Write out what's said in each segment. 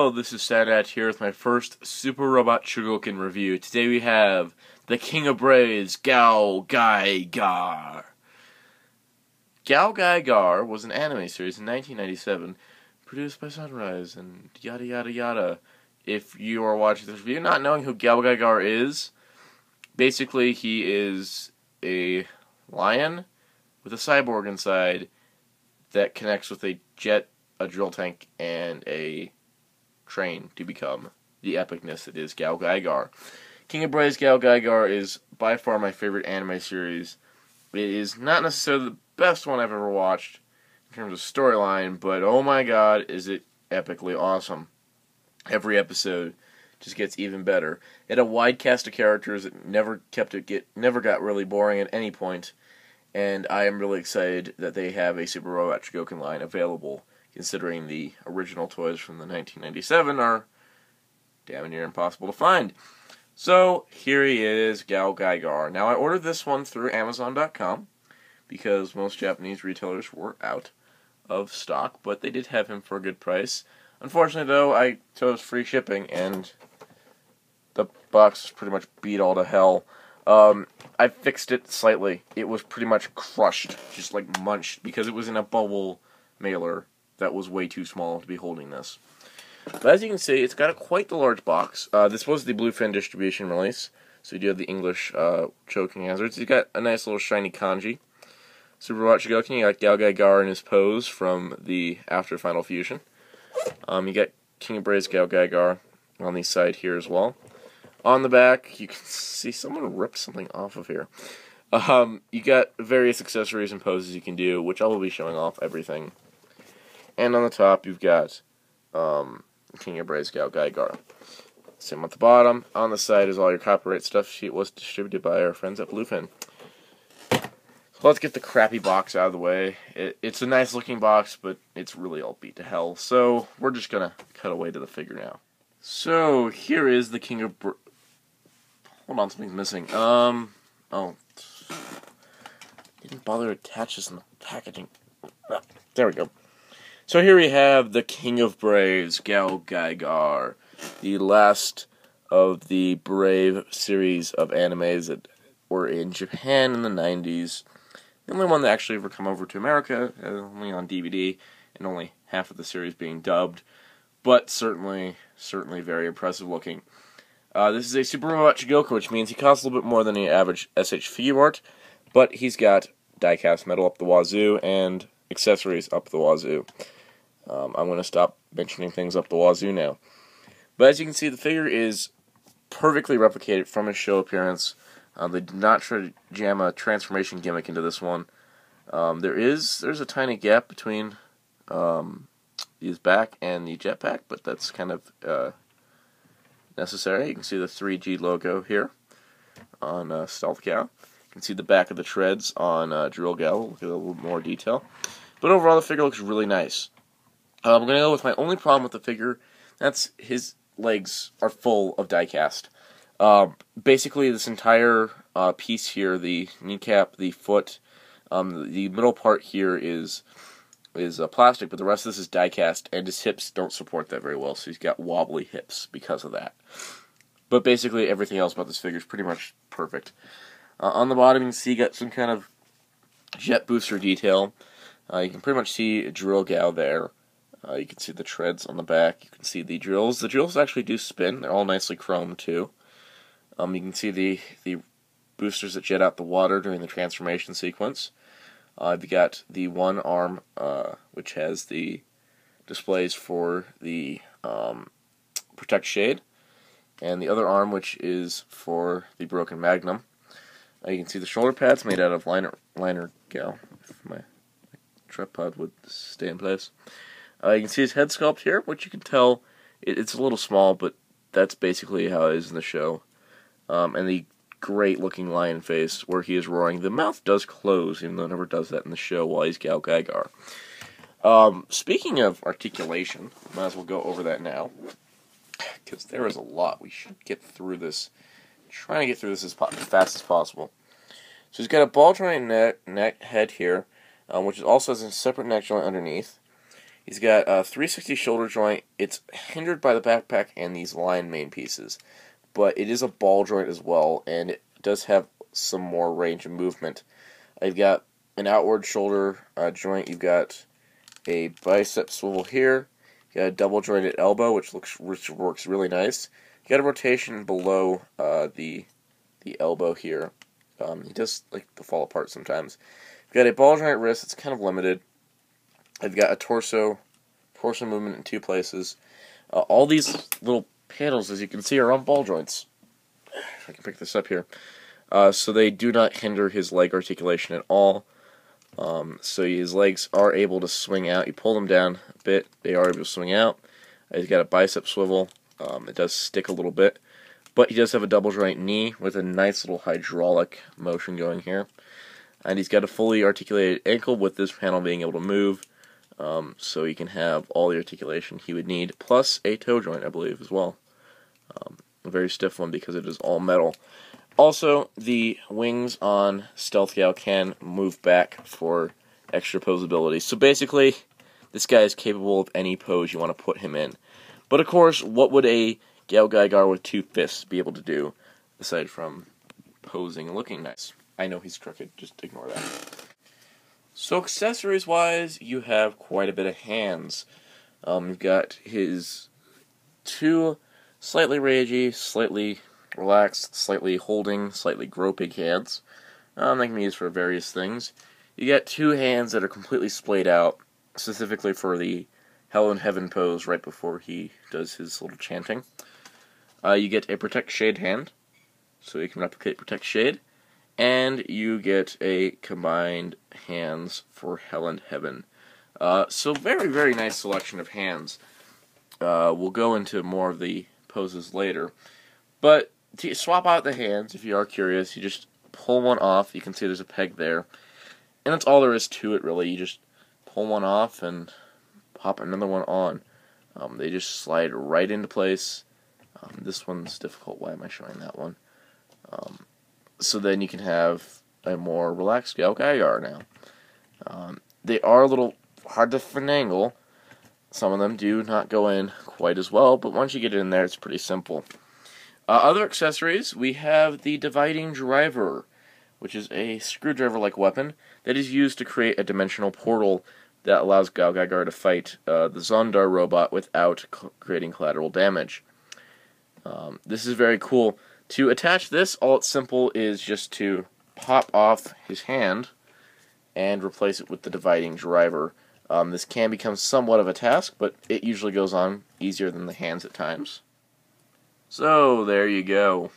Hello, this is Soundout here with my first Super Robot Chogokin review. Today we have the King of Braves, GaoGaiGar. GaoGaiGar was an anime series in 1997, produced by Sunrise, and yada yada yada. If you are watching this review not knowing who GaoGaiGar is, basically he is a lion with a cyborg inside that connects with a jet, a drill tank, and a train to become the epicness that is GaoGaiGar. King of Braves GaoGaiGar is by far my favorite anime series. It is not necessarily the best one I've ever watched in terms of storyline, but oh my god, is it epically awesome. Every episode just gets even better. It had a wide cast of characters that never got really boring at any point, and I am really excited that they have a Super Robot Chogokin line available, considering the original toys from the 1997 are damn near impossible to find. So, here he is, GaoGaiGar. Now, I ordered this one through Amazon.com, because most Japanese retailers were out of stock, but they did have him for a good price. Unfortunately, though, I chose free shipping, and the box was pretty much beat all to hell. I fixed it slightly. It was pretty much crushed, just like munched, because it was in a bubble mailer that was way too small to be holding this. But as you can see, it's got quite the large box. This was the Bluefin distribution release, so you do have the English choking hazards. You got a nice little shiny kanji. Super Robot Chogokin, you got GaoGaiGar in his pose from the After Final Fusion. You got King of Braves GaoGaiGar on the side here as well. On the back, you can see someone ripped something off of here. You got various accessories and poses you can do, which I will be showing off everything. And on the top, you've got King of Braves GaoGaiGar. Same at the bottom. On the side is all your copyright stuff. She was distributed by our friends at Bluefin. So let's get the crappy box out of the way. It's a nice looking box, but it's really all beat to hell. So we're just gonna cut away to the figure now. So here is the King of Hold on, something's missing. Oh. Didn't bother to attach this in the packaging. Ah, there we go. So here we have the King of Braves, GaoGaiGar, the last of the Brave series of animes that were in Japan in the 90s. The only one that actually ever come over to America, only on DVD, and only half of the series being dubbed, but certainly very impressive looking. This is a Super Robot Chogokin, which means he costs a little bit more than the average SH figure art, but he's got die-cast metal up the wazoo and accessories up the wazoo. I'm going to stop mentioning things up the wazoo now. But as you can see, the figure is perfectly replicated from his show appearance. They did not try to jam a transformation gimmick into this one. There's a tiny gap between his back and the jetpack, but that's kind of necessary. You can see the 3G logo here on Stealth Gal. You can see the back of the treads on Drill Gal. Look at a little more detail. But overall, the figure looks really nice. I'm going to go with my only problem with the figure. That's his legs are full of die-cast. Basically, this entire piece here, the kneecap, the foot, the middle part here is plastic, but the rest of this is die-cast, and his hips don't support that very well, so he's got wobbly hips because of that. But basically, everything else about this figure is pretty much perfect. On the bottom, you can see you got some kind of jet booster detail. You can pretty much see a drill gal there. You can see the treads on the back. You can see the drills. The drills actually do spin. They're all nicely chromed, too. You can see the boosters that jet out the water during the transformation sequence. You've got the one arm, which has the displays for the Protect Shade, and the other arm, which is for the Broken Magnum. You can see the shoulder pads made out of liner gal. If my tripod would stay in place. You can see his head sculpt here, which you can tell it's a little small, but that's basically how it is in the show. And the great looking lion face where he is roaring. The mouth does close, even though it never does that in the show while he's GaoGaiGar. Speaking of articulation, might as well go over that now, because there is a lot. We should get through this. Trying to get through this as fast as possible. So he's got a ball joint neck head here, which also has a separate neck joint underneath. He's got a 360 shoulder joint. It's hindered by the backpack and these line main pieces, but it is a ball joint as well, and it does have some more range of movement. You've got an outward shoulder joint. You've got a bicep swivel here. You got a double jointed elbow, which works really nice. You got a rotation below the elbow here. He does like to fall apart sometimes. You've got a ball joint wrist. It's kind of limited. I've got a torso movement in 2 places. All these little panels, as you can see, are on ball joints. If I can pick this up here. So they do not hinder his leg articulation at all. So his legs are able to swing out. You pull them down a bit, they are able to swing out. He's got a bicep swivel. It does stick a little bit. But he does have a double joint knee with a nice little hydraulic motion going here. And he's got a fully articulated ankle with this panel being able to move. So he can have all the articulation he would need, plus a toe joint, I believe, as well. A very stiff one because it is all metal. Also, the wings on Stealth Gao can move back for extra posability. So basically, this guy is capable of any pose you want to put him in. But of course, what would a GaoGaiGar with 2 fists be able to do, aside from posing and looking nice? I know he's crooked, just ignore that. So accessories-wise, you have quite a bit of hands. You've got his 2 slightly ragey, slightly relaxed, slightly holding, slightly groping hands. They can be used for various things. You get 2 hands that are completely splayed out, specifically for the Hell in Heaven pose right before he does his little chanting. You get a Protect Shade hand, so you can replicate Protect Shade. And you get a combined hands for Hell and Heaven. So very, very nice selection of hands. We'll go into more of the poses later. But to swap out the hands, if you are curious, you just pull one off. You can see there's a peg there. And that's all there is to it, really. You just pull one off and pop another one on. They just slide right into place. This one's difficult. Why am I showing that one? So then you can have a more relaxed GaoGaiGar now. They are a little hard to finagle. Some of them do not go in quite as well, but once you get in there, it's pretty simple. Other accessories, we have the Dividing Driver, which is a screwdriver-like weapon that is used to create a dimensional portal that allows GaoGaiGar to fight the Zondar robot without creating collateral damage. This is very cool. To attach this, all it's simple is just to pop off his hand and replace it with the Dividing Driver. This can become somewhat of a task, but it usually goes on easier than the hands at times. So, there you go.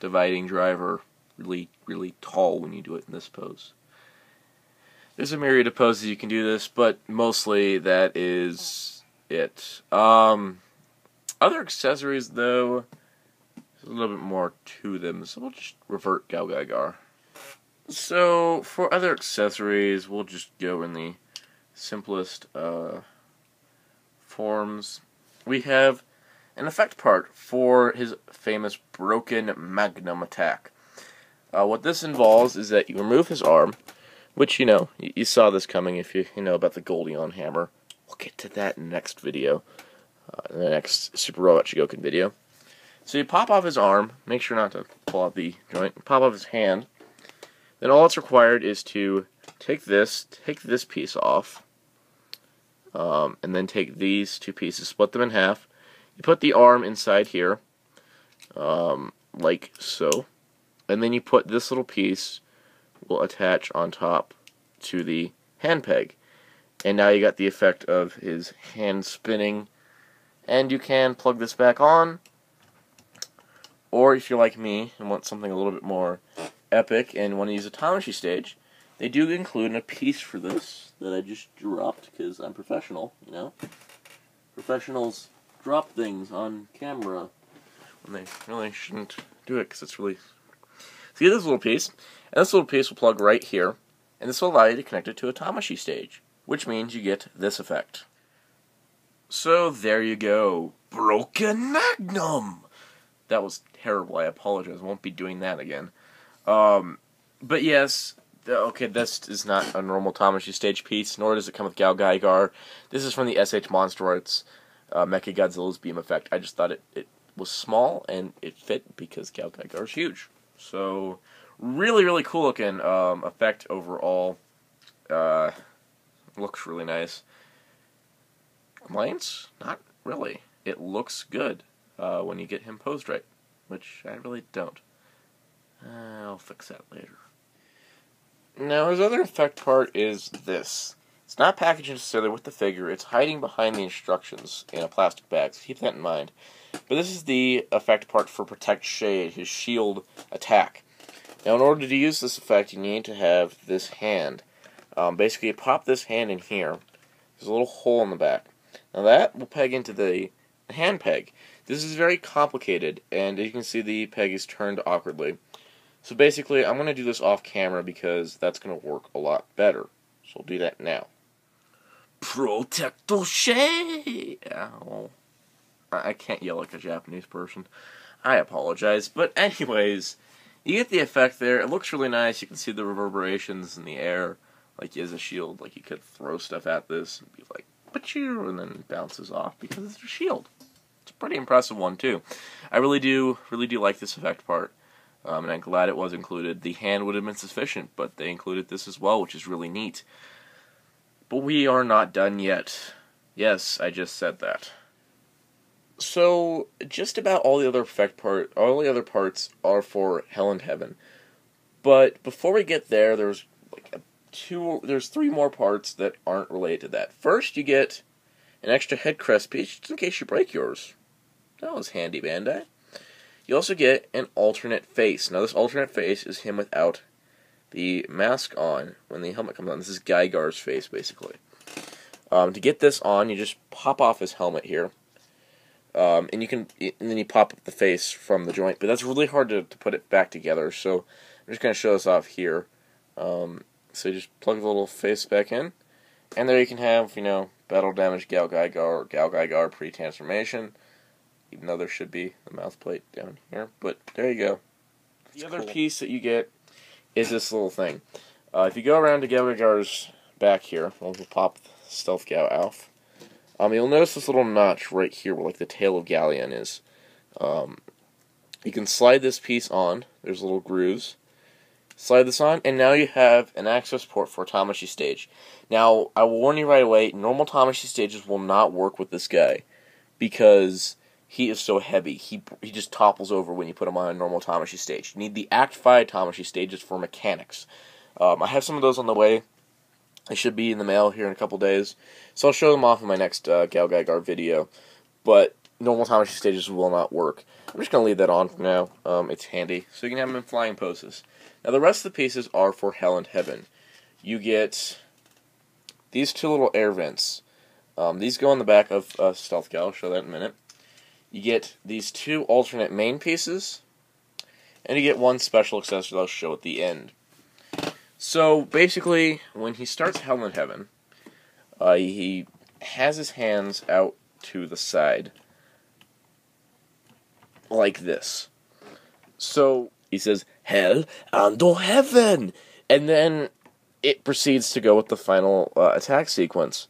Dividing Driver. Really, really tall when you do it in this pose. There's a myriad of poses you can do this, but mostly that is it. Other accessories, though, there's a little bit more to them, so we'll just revert GaoGaiGar. So, for other accessories, we'll just go in the simplest forms. We have an effect part for his famous Broken Magnum attack. What this involves is that you remove his arm, which, you know, you saw this coming if you know about the Goldion hammer. We'll get to that in the next video, in the next Super Robot Chogokin video. So you pop off his arm, make sure not to pull out the joint, pop off his hand. Then all that's required is to take this piece off, and then take these 2 pieces, split them in half. You put the arm inside here, like so, and then you put this little piece will attach on top to the hand peg. And now you got the effect of his hand spinning, and you can plug this back on, or if you're like me and want something a little bit more epic and want to use a Tamashi stage, they do include a piece for this that I just dropped because I'm professional, you know. Professionals drop things on camera when they really shouldn't do it because it's really... So you get this little piece, and this little piece will plug right here, and this will allow you to connect it to a Tamashi stage, which means you get this effect. So there you go. Broken Magnum! That was terrible, I apologize, I won't be doing that again. But yes, Okay, this is not a normal Tamashii stage piece, nor does it come with GaoGaiGar. This is from the SH Monster Arts Mechagodzilla's Beam Effect. I just thought it was small, and it fit because GaoGaiGar is huge. So, really, really cool looking effect overall. Looks really nice. Complaints? Not really. It looks good when you get him posed right, which I really don't. I'll fix that later. Now, his other effect part is this. It's not packaged necessarily with the figure, it's hiding behind the instructions in a plastic bag, so keep that in mind. But this is the effect part for Protect Shade, his shield attack. Now, in order to use this effect, you need to have this hand. Basically, you pop this hand in here. There's a little hole in the back. Now, that will peg into the hand peg. This is very complicated, and as you can see, the peg is turned awkwardly. So basically, I'm going to do this off camera because that's going to work a lot better. So I'll do that now. Protecto Shade! Ow. I can't yell like a Japanese person. I apologize. But anyways, you get the effect there. It looks really nice. You can see the reverberations in the air. Like as a shield. Like you could throw stuff at this and be like, "Pachoo!" and then it bounces off because it's a shield. It's a pretty impressive one too. I really do like this effect part. And I'm glad it was included. The hand would have been sufficient, but they included this as well, which is really neat. But we are not done yet. Yes, I just said that. So, just about all the other other parts are for Hell and Heaven. But before we get there, there's there's 3 more parts that aren't related to that. First, you get an extra head crest piece, just in case you break yours. That was handy, Bandai. You also get an alternate face. Now, this alternate face is him without the mask on when the helmet comes on. This is GaoGaiGar's face, basically. To get this on, you just pop off his helmet here, and then you pop up the face from the joint. But that's really hard to put it back together. So I'm just going to show this off here. So you just plug the little face back in, and there you can have battle damage GaoGaiGar or GaoGaiGar pre-transformation. Even though there should be the mouth plate down here. But there you go. The other piece that you get is this little thing. If you go around to GaoGaiGar's back here, we'll pop Stealth Gao off. You'll notice this little notch right here where the tail of Galleon is. You can slide this piece on. There's little grooves. Slide this on, and now you have an access port for a Tamashii stage. Now, I will warn you right away, normal Tamashii stages will not work with this guy. Because he is so heavy. He just topples over when you put him on a normal Tamashii stage. You need the Act 5 Tamashii stages for mechanics. I have some of those on the way. They should be in the mail here in a couple days. So I'll show them off in my next GaoGaiGar video. But normal Tamashii stages will not work. I'm just going to leave that on for now. It's handy. So you can have them in flying poses. Now the rest of the pieces are for Hell and Heaven. You get these 2 little air vents. These go on the back of Stealth Gao. I'll show that in a minute. You get these 2 alternate main pieces, and you get 1 special accessory that I'll show at the end. So, basically, when he starts Hell and Heaven, he has his hands out to the side, like this. So, he says, Hell and Heaven! And then it proceeds to go with the final attack sequence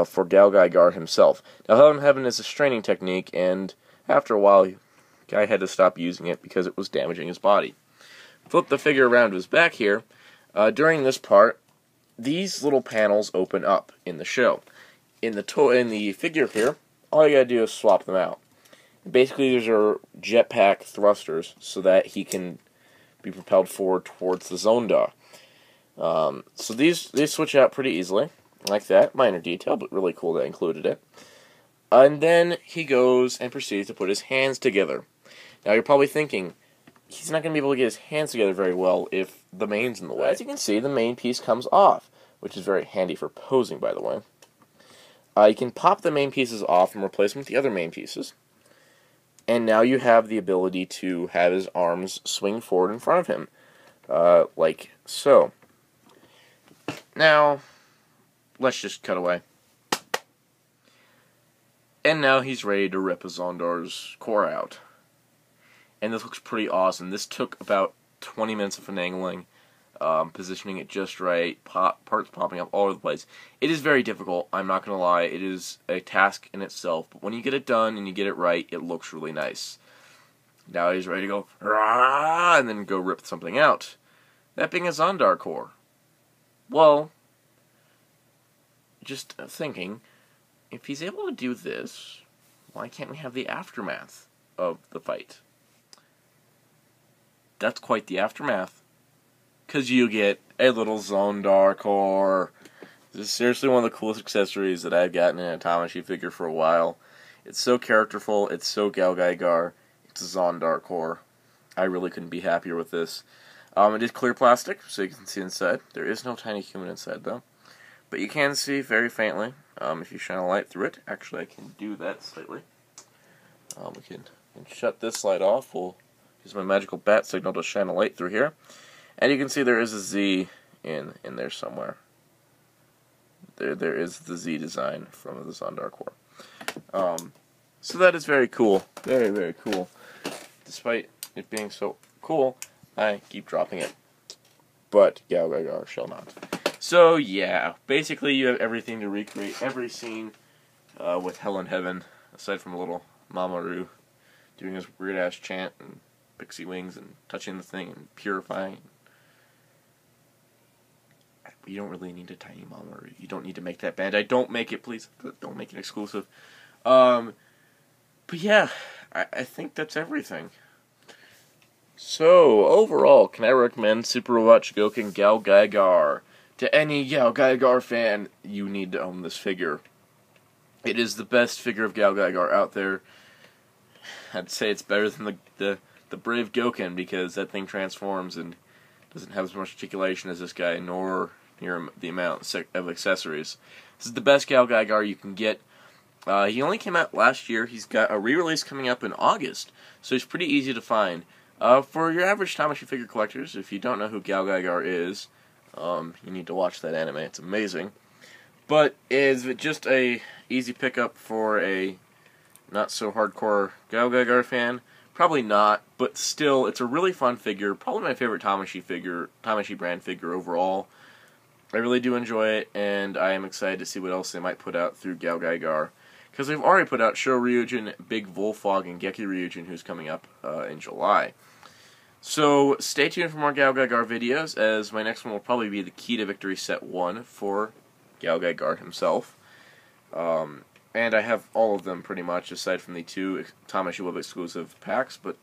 for GaoGaiGar himself. Now, Hell and Heaven is a straining technique, and after a while, guy had to stop using it because it was damaging his body. Flip the figure around to his back here. During this part, these little panels open up in the show. In the figure here, all you gotta do is swap them out. Basically, these are jetpack thrusters so that he can be propelled forward towards the Soundout. So these switch out pretty easily, like that. Minor detail, but really cool they included it. And then he goes and proceeds to put his hands together. Now you're probably thinking, he's not going to be able to get his hands together very well if the main's in the way. As you can see, the main piece comes off, which is very handy for posing, by the way. You can pop the main pieces off and replace them with the other main pieces. And now you have the ability to have his arms swing forward in front of him, like so. Now, let's just cut away. And now he's ready to rip Zondar's core out. And this looks pretty awesome. This took about 20 minutes of finagling. positioning it just right, parts popping up all over the place. It is very difficult, I'm not going to lie. It is a task in itself, but when you get it done and you get it right, it looks really nice. Now he's ready to go, Rah! And then go rip something out. That being a Zondar core. Well, just thinking, if he's able to do this, why can't we have the aftermath of the fight? That's quite the aftermath. Because you get a little Zondar core. This is seriously one of the coolest accessories that I've gotten in a Tamashii figure for a while. It's so characterful, it's so GaoGaiGar, it's a Zondar core. I really couldn't be happier with this. It is clear plastic, so you can see inside. There is no tiny human inside, though. But you can see very faintly if you shine a light through it. Actually, I can do that slightly. We can shut this light off. We'll use my magical bat signal to shine a light through here. And you can see there is a Z in there somewhere. There is the Z design from the Zondar core. So that is very cool. Very, very cool. Despite it being so cool, I keep dropping it. But GaoGaiGar shall not. So yeah, basically you have everything to recreate every scene with Hell in Heaven, aside from a little Mamoru doing his weird ass chant and pixie wings and touching the thing and purifying. You don't really need a tiny Mamoru. You don't need to make that Bandai. Don't make it, please. Don't make it exclusive. But yeah, I think that's everything. So, overall, can I recommend Super Robot Chogokin GaoGaiGar? To any GaoGaiGar fan, you need to own this figure. It is the best figure of GaoGaiGar out there. I'd say it's better than the Brave Gokin, because that thing transforms and doesn't have as much articulation as this guy, nor near the amount of accessories. This is the best GaoGaiGar you can get. He only came out last year. He's got a re-release coming up in August, so he's pretty easy to find. For your average Tamashii figure collectors, if you don't know who GaoGaiGar is, you need to watch that anime. It's amazing. But is it just a easy pickup for a not so hardcore GaoGaiGar fan? Probably not, but still, it's a really fun figure. Probably my favorite Tamashii brand figure overall. I really do enjoy it, and I am excited to see what else they might put out through GaoGaiGar. Because they've already put out Sho Ryujin, Big Volfog, and Geki Ryujin, who's coming up in July. So, stay tuned for more GaoGaiGar videos, as my next one will probably be the Key to Victory Set 1 for GaoGaiGar himself. And I have all of them pretty much, aside from the 2 Tamashii Web exclusive packs, but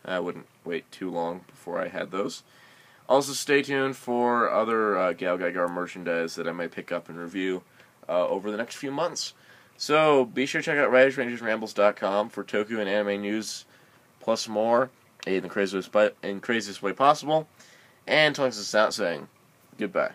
I wouldn't wait too long before I had those. Also, stay tuned for other GaoGaiGar merchandise that I might pick up and review over the next few months. So, be sure to check out WritersRangersRambles.com for Toku and anime news, plus more, in the craziest way possible. And until next time, saying goodbye.